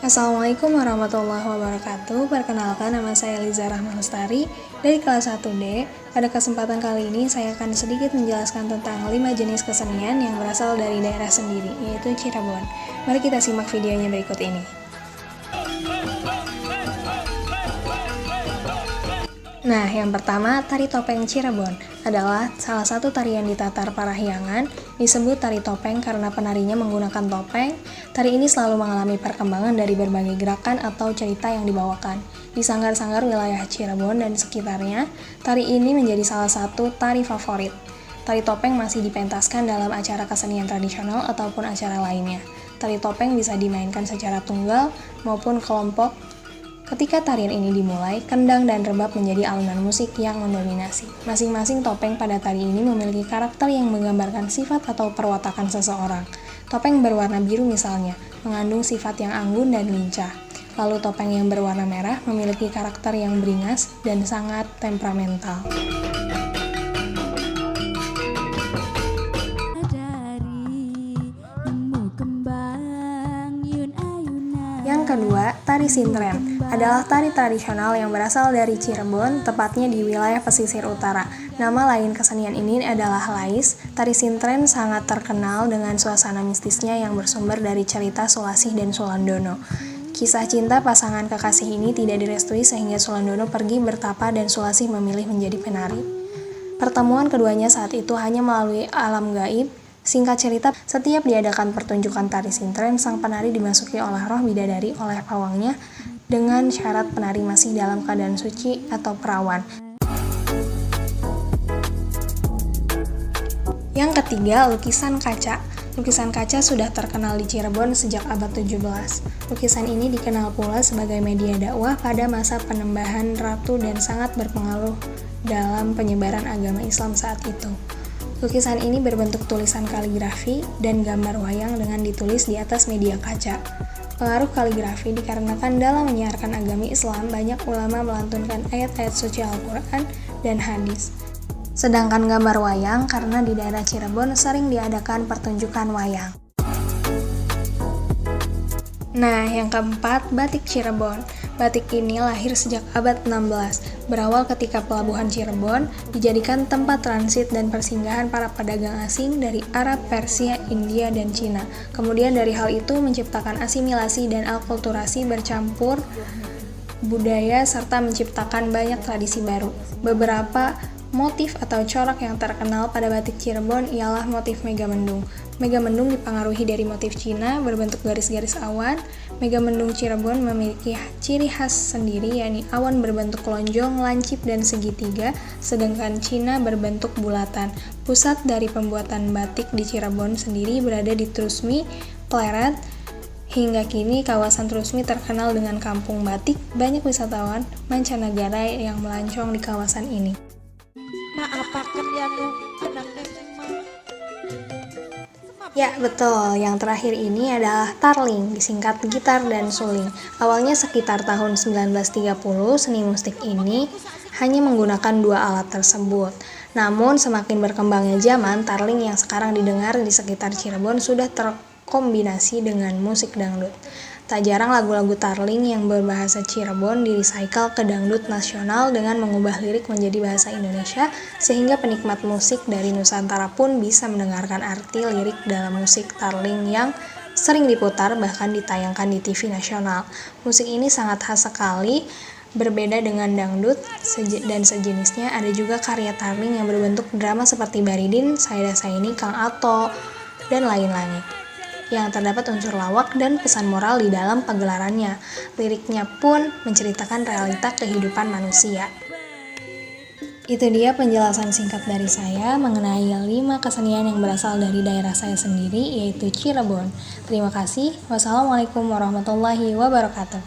Assalamualaikum warahmatullahi wabarakatuh. Perkenalkan, nama saya Liza Rahma Lestari dari kelas 1D. Pada kesempatan kali ini saya akan sedikit menjelaskan tentang 5 jenis kesenian yang berasal dari daerah sendiri, yaitu Cirebon. Mari kita simak videonya berikut ini. Nah, yang pertama, tari topeng Cirebon adalah salah satu tarian di Tatar Parahyangan. Disebut tari topeng karena penarinya menggunakan topeng. Tari ini selalu mengalami perkembangan dari berbagai gerakan atau cerita yang dibawakan. Di sanggar-sanggar wilayah Cirebon dan sekitarnya, tari ini menjadi salah satu tari favorit. Tari topeng masih dipentaskan dalam acara kesenian tradisional ataupun acara lainnya. Tari topeng bisa dimainkan secara tunggal maupun kelompok. Ketika tarian ini dimulai, kendang dan rebab menjadi alunan musik yang mendominasi. Masing-masing topeng pada tari ini memiliki karakter yang menggambarkan sifat atau perwatakan seseorang. Topeng berwarna biru misalnya, mengandung sifat yang anggun dan lincah. Lalu topeng yang berwarna merah memiliki karakter yang beringas dan sangat temperamental. Yang kedua, tari sintren adalah tari tradisional yang berasal dari Cirebon, tepatnya di wilayah pesisir utara. Nama lain kesenian ini adalah lais. Tari sintren sangat terkenal dengan suasana mistisnya yang bersumber dari cerita Sulasih dan Sulandono. Kisah cinta pasangan kekasih ini tidak direstui sehingga Sulandono pergi bertapa dan Sulasih memilih menjadi penari. Pertemuan keduanya saat itu hanya melalui alam gaib. Singkat cerita, setiap diadakan pertunjukan tari sintren, sang penari dimasuki oleh roh bidadari oleh pawangnya dengan syarat penari masih dalam keadaan suci atau perawan. Yang ketiga, lukisan kaca. Lukisan kaca sudah terkenal di Cirebon sejak abad 17. Lukisan ini dikenal pula sebagai media dakwah pada masa penembahan ratu dan sangat berpengaruh dalam penyebaran agama Islam saat itu. Lukisan ini berbentuk tulisan kaligrafi dan gambar wayang dengan ditulis di atas media kaca. Pengaruh kaligrafi dikarenakan dalam menyiarkan agama Islam banyak ulama melantunkan ayat-ayat suci Al-Quran dan hadis. Sedangkan gambar wayang karena di daerah Cirebon sering diadakan pertunjukan wayang. Nah, yang keempat, batik Cirebon. Batik ini lahir sejak abad 16, berawal ketika pelabuhan Cirebon dijadikan tempat transit dan persinggahan para pedagang asing dari Arab, Persia, India, dan Cina. Kemudian dari hal itu menciptakan asimilasi dan akulturasi bercampur budaya serta menciptakan banyak tradisi baru. Beberapa motif atau corak yang terkenal pada batik Cirebon ialah motif megamendung. Megamendung dipengaruhi dari motif Cina berbentuk garis-garis awan. Megamendung Cirebon memiliki ciri khas sendiri, yakni awan berbentuk lonjong, lancip, dan segitiga, sedangkan Cina berbentuk bulatan. Pusat dari pembuatan batik di Cirebon sendiri berada di Trusmi, Pleret. Hingga kini kawasan Trusmi terkenal dengan kampung batik. Banyak wisatawan mancanegara yang melancong di kawasan ini. Ya, betul. Yang terakhir ini adalah tarling, disingkat gitar dan suling. Awalnya sekitar tahun 1930, seni musik ini hanya menggunakan dua alat tersebut. Namun, semakin berkembangnya zaman, tarling yang sekarang didengar di sekitar Cirebon sudah terkombinasi dengan musik dangdut. Tak jarang lagu-lagu tarling yang berbahasa Cirebon di-recycle ke dangdut nasional dengan mengubah lirik menjadi bahasa Indonesia, sehingga penikmat musik dari Nusantara pun bisa mendengarkan arti lirik dalam musik tarling yang sering diputar bahkan ditayangkan di TV nasional. Musik ini sangat khas sekali, berbeda dengan dangdut dan sejenisnya. Ada juga karya tarling yang berbentuk drama seperti Baridin, Saida Saini, Kang Ato, dan lain-lain, yang terdapat unsur lawak dan pesan moral di dalam pagelarannya. Liriknya pun menceritakan realita kehidupan manusia. Itu dia penjelasan singkat dari saya mengenai 5 kesenian yang berasal dari daerah saya sendiri, yaitu Cirebon. Terima kasih. Wassalamualaikum warahmatullahi wabarakatuh.